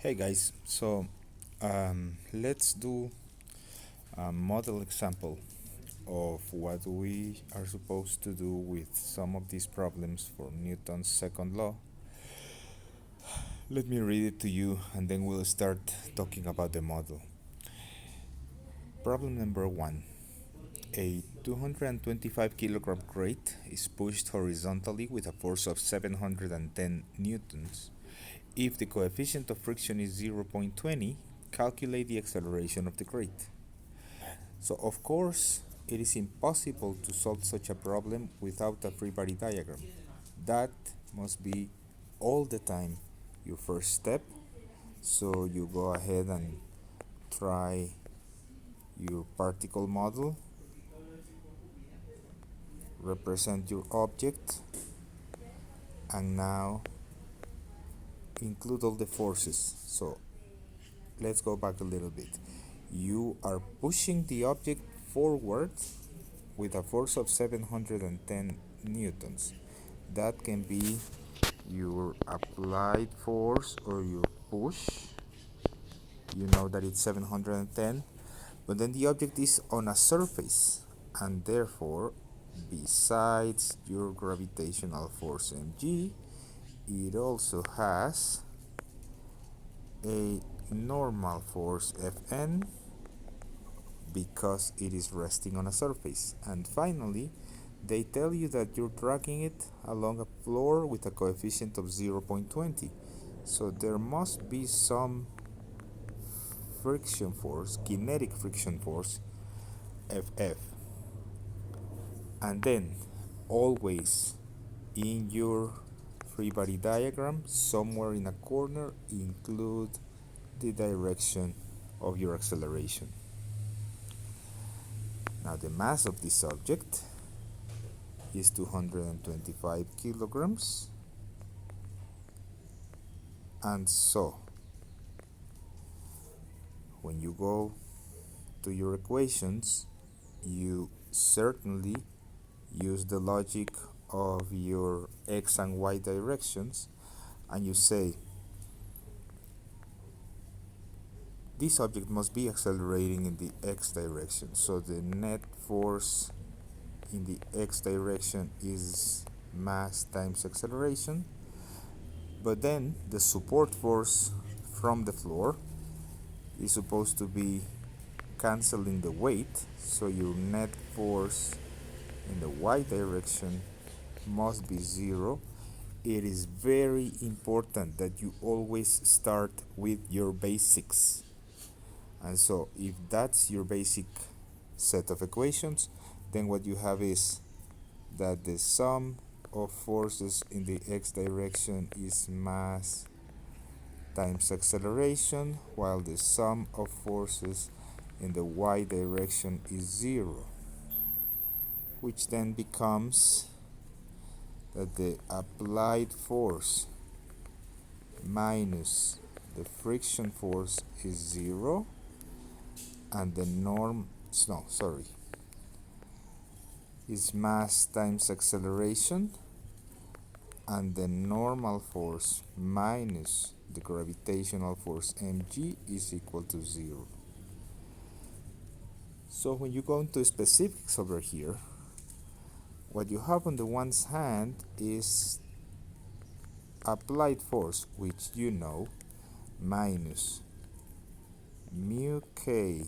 Hey guys, let's do a model example of what we are supposed to do with some of these problems for Newton's second law. Let me read it to you and then we'll start talking about the model. Problem number 1. A 225 kilogram crate is pushed horizontally with a force of 710 newtons. If the coefficient of friction is 0.20, calculate the acceleration of the crate. So of course, it is impossible to solve such a problem without a free body diagram. That must be all the time your first step. So you go ahead and try your particle model, represent your object, and now include all the forces. So let's go back a little bit. You are pushing the object forward with a force of 710 newtons. That can be your applied force or your push. You know that it's 710, but then the object is on a surface, and therefore, besides your gravitational force mg, it also has a normal force Fn because it is resting on a surface. And finally, they tell you that you're dragging it along a floor with a coefficient of 0.20. So there must be some friction force, kinetic friction force, Ff. And then, always in your free body diagram, somewhere in a corner, include the direction of your acceleration. Now the mass of this object is 225 kilograms, and so when you go to your equations, you certainly use the logic of your x and y directions, and you say this object must be accelerating in the x direction, so the net force in the x direction is mass times acceleration, but then the support force from the floor is supposed to be canceling the weight, so your net force in the y direction must be zero. It is very important that you always start with your basics, and so if that's your basic set of equations, then what you have is that the sum of forces in the x direction is mass times acceleration, while the sum of forces in the y direction is zero, which then becomes that the applied force minus the friction force is zero, and the norm, no, sorry, is mass times acceleration, and the normal force minus the gravitational force mg is equal to zero. So when you go into specifics over here, what you have on the one's hand is applied force, which you know, minus mu k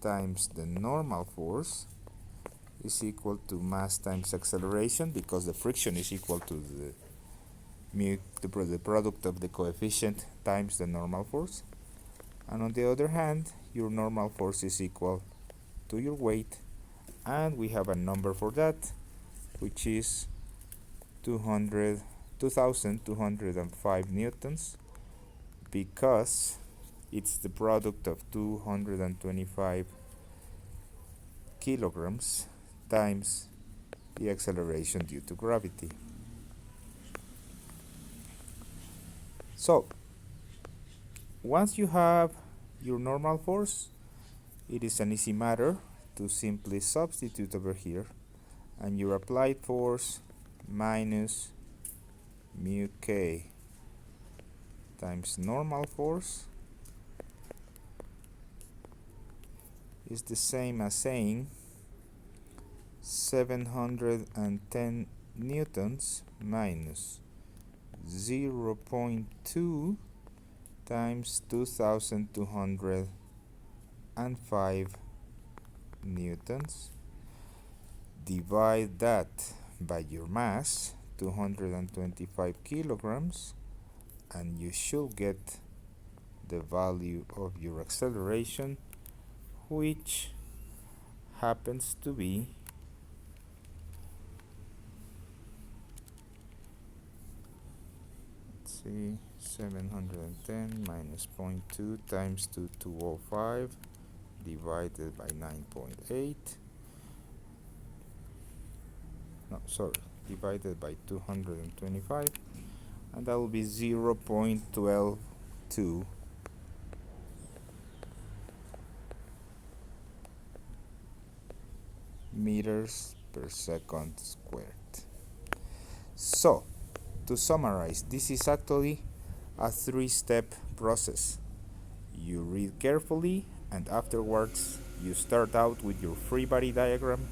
times the normal force is equal to mass times acceleration, because the friction is equal to the mu, the product of the coefficient times the normal force. And on the other hand, your normal force is equal to your weight, and we have a number for that, which is 2205 newtons, because it's the product of 225 kilograms times the acceleration due to gravity. So once you have your normal force, it is an easy matter to simply substitute over here, and your applied force minus mu k times normal force is the same as saying 710 newtons minus 0.2 times 2205 newtons. Divide that by your mass, 225 kilograms, and you should get the value of your acceleration, which happens to be 710 minus 0.2 times 2205 divided by 9.8, no, sorry, divided by 225, and that will be 0.122 meters per second squared. So, to summarize, this is actually a three-step process. You read carefully, and afterwards you start out with your free body diagram.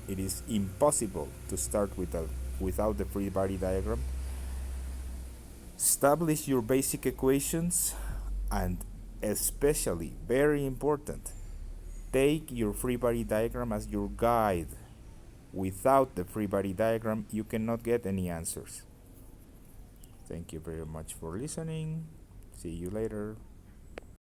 It is impossible to start without the free body diagram. Establish your basic equations, and especially, very important, take your free body diagram as your guide. Without the free body diagram, you cannot get any answers. Thank you very much for listening. See you later.